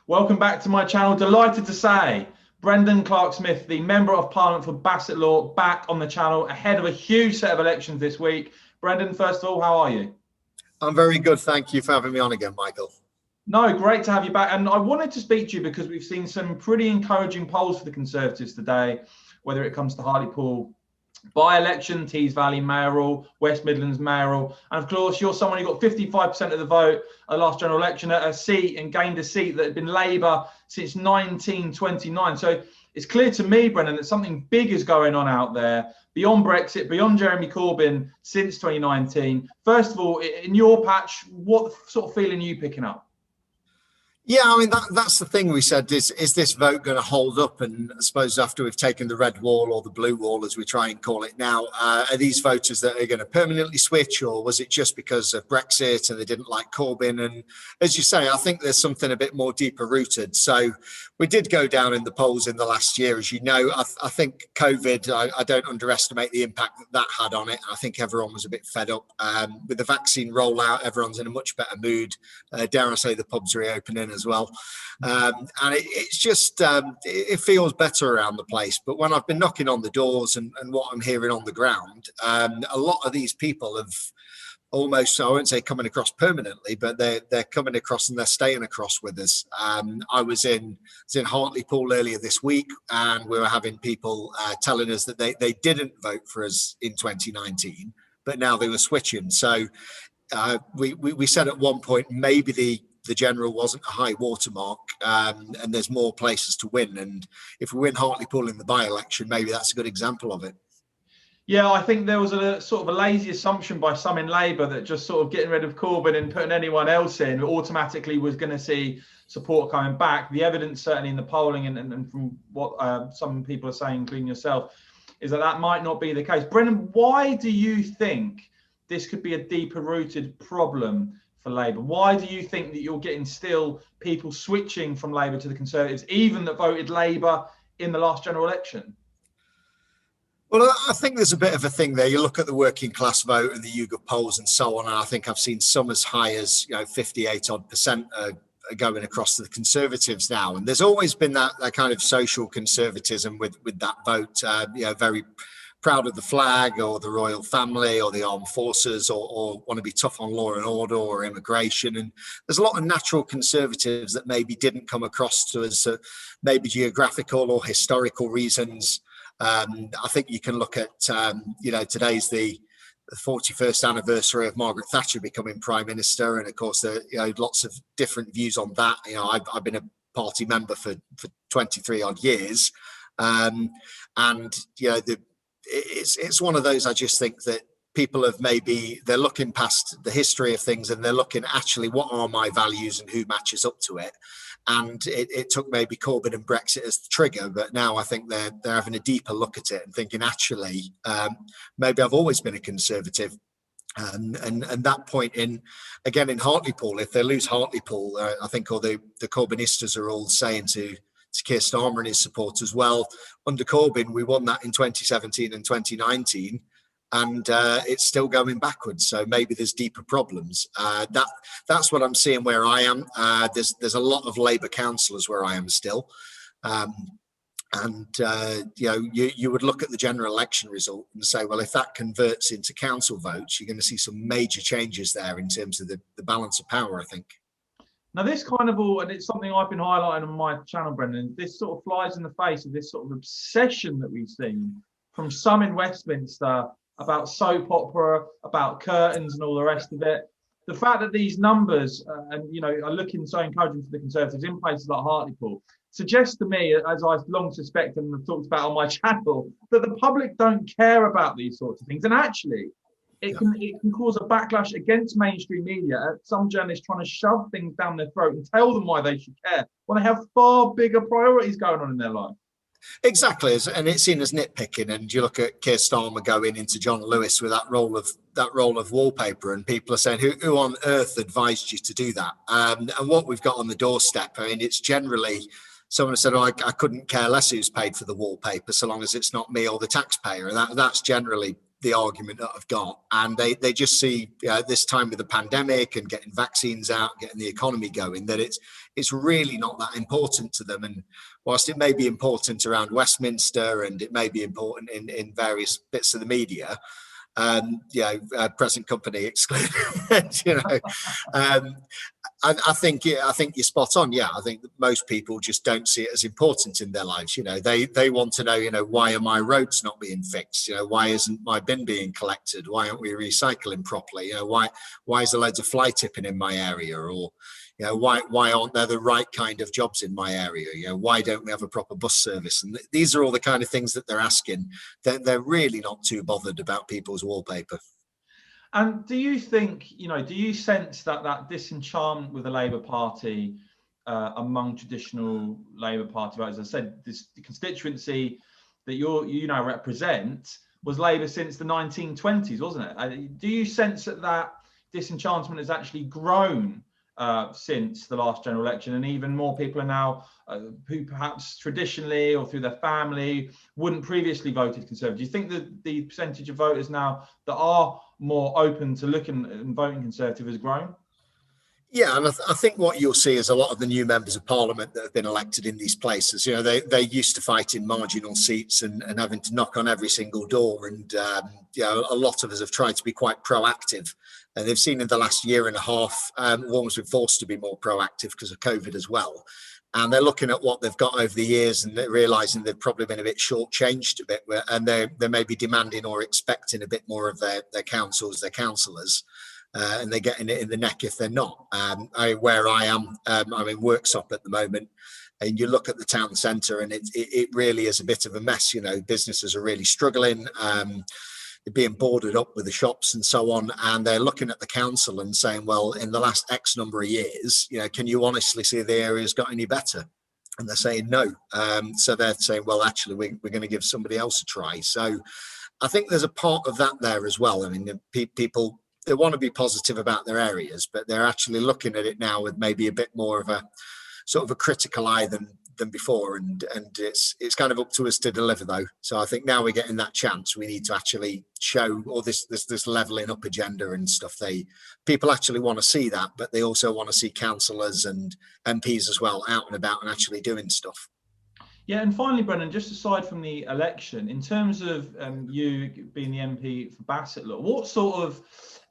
Welcome back to my channel. Delighted to say Brendan Clark-Smith, the Member of Parliament for Bassetlaw, back on the channel ahead of a huge set of elections this week. Brendan, first of all, how are you? I'm very good. Thank you for having me on again, Michael. No, great to have you back. And I wanted to speak to you because we've seen some pretty encouraging polls for the Conservatives today, whether it comes to Hartlepool by-election, Tees Valley mayoral, West Midlands mayoral, and of course you're someone who got 55% of the vote at the last general election at a seat and gained a seat that had been Labour since 1929. So it's clear to me, Brendan, that something big is going on out there beyond Brexit, beyond Jeremy Corbyn since 2019. First of all, in your patch, what sort of feeling are you picking up? Yeah, I mean, that's the thing we said, is this vote going to hold up? And I suppose after we've taken the red wall, or the blue wall, as we try and call it now, are these voters that are going to permanently switch, or was it just because of Brexit and they didn't like Corbyn? And as you say, I think there's something a bit more deeper rooted. So we did go down in the polls in the last year, as you know. I think COVID, I don't underestimate the impact that had on it. I think everyone was a bit fed up. With the vaccine rollout, everyone's in a much better mood. Dare I say the pubs reopening as well. And it's just, it feels better around the place. But when I've been knocking on the doors and what I'm hearing on the ground, a lot of these people have almost, I won't say coming across permanently, but they're coming across and they're staying across with us. I was in Hartlepool earlier this week, and we were having people telling us that they didn't vote for us in 2019, but now they were switching. So we said at one point maybe the general wasn't a high watermark, and there's more places to win. And if we win Hartlepool in the by-election, maybe that's a good example of it. Yeah, I think there was a sort of a lazy assumption by some in Labour that just sort of getting rid of Corbyn and putting anyone else in automatically was going to see support coming back. The evidence, certainly in the polling and from what some people are saying, including yourself, is that might not be the case. Brendan, why do you think this could be a deeper rooted problem for Labour? Why do you think that you're getting still people switching from Labour to the Conservatives, even that voted Labour in the last general election? Well, I think there's a bit of a thing there. You look at the working class vote and the YouGov polls and so on, and I think I've seen some as high as 58% are going across to the Conservatives now. And there's always been that kind of social conservatism with that vote. Very proud of the flag or the royal family or the armed forces, or want to be tough on law and order or immigration. And there's a lot of natural conservatives that maybe didn't come across to us, maybe geographical or historical reasons. I think you can look at, today's the 41st anniversary of Margaret Thatcher becoming Prime Minister. And of course, there are lots of different views on that. I've been a party member for 23 odd years. It's one of those, I just think that people have they're looking past the history of things and they're looking actually what are my values and who matches up to it. And it took maybe Corbyn and Brexit as the trigger, but now I think they're having a deeper look at it and thinking, actually, maybe I've always been a conservative. And that point in Hartlepool, if they lose Hartlepool, I think all the Corbynistas are all saying to Keir Starmer and his supporters, well, under Corbyn, we won that in 2017 and 2019. And it's still going backwards. So maybe there's deeper problems. That's what I'm seeing where I am. There's a lot of Labour councillors where I am still. You would look at the general election result and say, well, if that converts into council votes, you're going to see some major changes there in terms of the balance of power, I think. Now, this kind of and it's something I've been highlighting on my channel, Brendan, this sort of flies in the face of this sort of obsession that we've seen from some in Westminster about soap opera, about curtains and all the rest of it. The fact that these numbers are looking so encouraging for the Conservatives in places like Hartlepool suggests to me, as I've long suspected and have talked about on my channel, that the public don't care about these sorts of things. And actually, it can cause a backlash against mainstream media, some journalists trying to shove things down their throat and tell them why they should care when they have far bigger priorities going on in their life. Exactly, and it's seen as nitpicking. And you look at Keir Starmer going into John Lewis with that roll of wallpaper, and people are saying, "Who on earth advised you to do that?" And what we've got on the doorstep, I mean, it's generally someone said, "Oh, I couldn't care less who's paid for the wallpaper, so long as it's not me or the taxpayer." And that's generally the argument that I've got, and they just see this time with the pandemic and getting vaccines out, getting the economy going, that it's really not that important to them. And whilst it may be important around Westminster and it may be important in various bits of the media, present company excluded, I think you're spot on. Yeah, I think that most people just don't see it as important in their lives. They want to know, why are my roads not being fixed? Why isn't my bin being collected? Why aren't we recycling properly? Why is there loads of fly tipping in my area? Or why aren't there the right kind of jobs in my area? Why don't we have a proper bus service? And these are all the kind of things that they're asking. They're really not too bothered about people's wallpaper. And do you think, do you sense that disenchantment with the Labour Party among traditional Labour Party voters? As I said, the constituency that you now represent was Labour since the 1920s, wasn't it? Do you sense that disenchantment has actually grown since the last general election, and even more people are now who perhaps traditionally or through their family wouldn't previously voted Conservative? Do you think that the percentage of voters now that are more open to looking and voting Conservative has grown? Yeah, and I think what you'll see is a lot of the new members of Parliament that have been elected in these places. They used to fight in marginal seats and having to knock on every single door. And a lot of us have tried to be quite proactive. And they've seen in the last year and a half, we've almost been forced to be more proactive because of COVID as well. And they're looking at what they've got over the years, and they're realising they've probably been a bit shortchanged a bit, and they may be demanding or expecting a bit more of their councils, their councillors. And they're getting it in the neck if they're not. Where I am, I'm in Worksop at the moment, and you look at the town centre, and it really is a bit of a mess. Businesses are really struggling. They're being boarded up with the shops and so on, and they're looking at the council and saying, well, in the last X number of years, can you honestly see the area's got any better? And they're saying no. So they're saying, well, actually, we're going to give somebody else a try. So I think there's a part of that there as well. I mean, people, they want to be positive about their areas, but they're actually looking at it now with maybe a bit more of a sort of a critical eye than before, and it's kind of up to us to deliver though. So I think now we're getting that chance. We need to actually show all this levelling up agenda and stuff. People actually want to see that, but they also want to see councillors and MPs as well out and about and actually doing stuff. Yeah, and finally, Brendan, just aside from the election, in terms of you being the MP for Bassetlaw, what sort of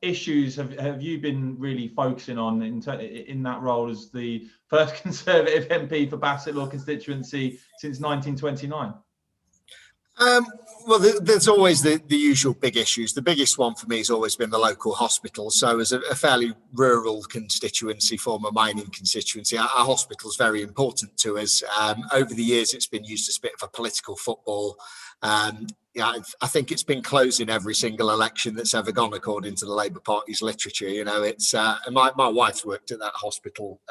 issues have you been really focusing on in that role as the first Conservative MP for Bassetlaw constituency since 1929? Well, there's always the usual big issues. The biggest one for me has always been the local hospital. So as a fairly rural constituency, former mining constituency, our hospital is very important to us. Over the years, it's been used as a bit of a political football. I think it's been closing every single election that's ever gone, according to the Labour Party's literature. It's my wife's worked at that hospital,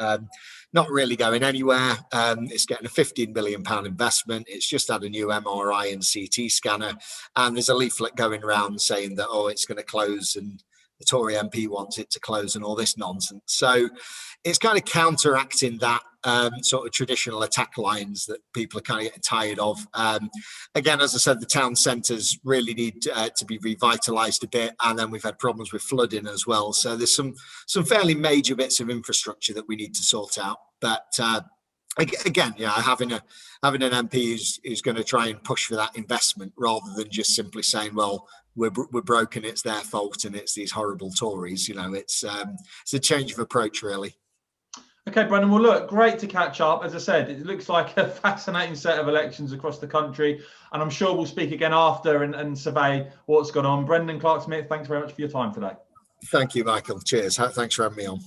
not really going anywhere. It's getting a £15 million investment. It's just had a new MRI and CT scanner, and there's a leaflet going around saying that, it's going to close, and the Tory MP wants it to close and all this nonsense. So it's kind of counteracting that sort of traditional attack lines that people are kind of getting tired of. Again, as I said, the town centres really need to be revitalised a bit, and then we've had problems with flooding as well. So there's some fairly major bits of infrastructure that we need to sort out. But again, having an MP who's going to try and push for that investment rather than just simply saying, well, we're broken, it's their fault, and it's these horrible Tories. It's a change of approach, really. Okay, Brendan, well, look, great to catch up. As I said, it looks like a fascinating set of elections across the country, and I'm sure we'll speak again after and survey what's gone on. Brendan Clark-Smith, thanks very much for your time today. Thank you, Michael. Cheers. Thanks for having me on.